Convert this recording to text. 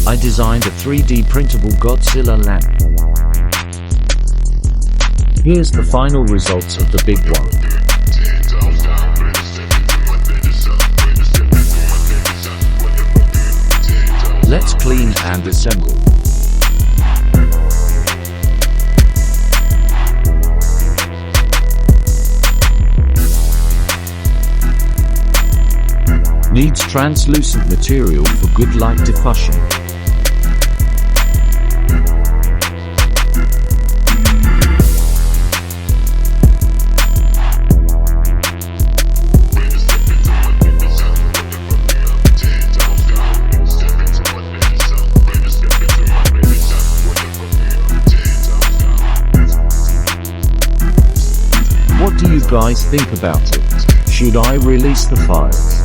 I designed a 3D printable Godzilla lamp. Here's the final results of the big one. Let's clean and assemble. Needs translucent material for good light diffusion. What do you guys think about it? Should I release the files?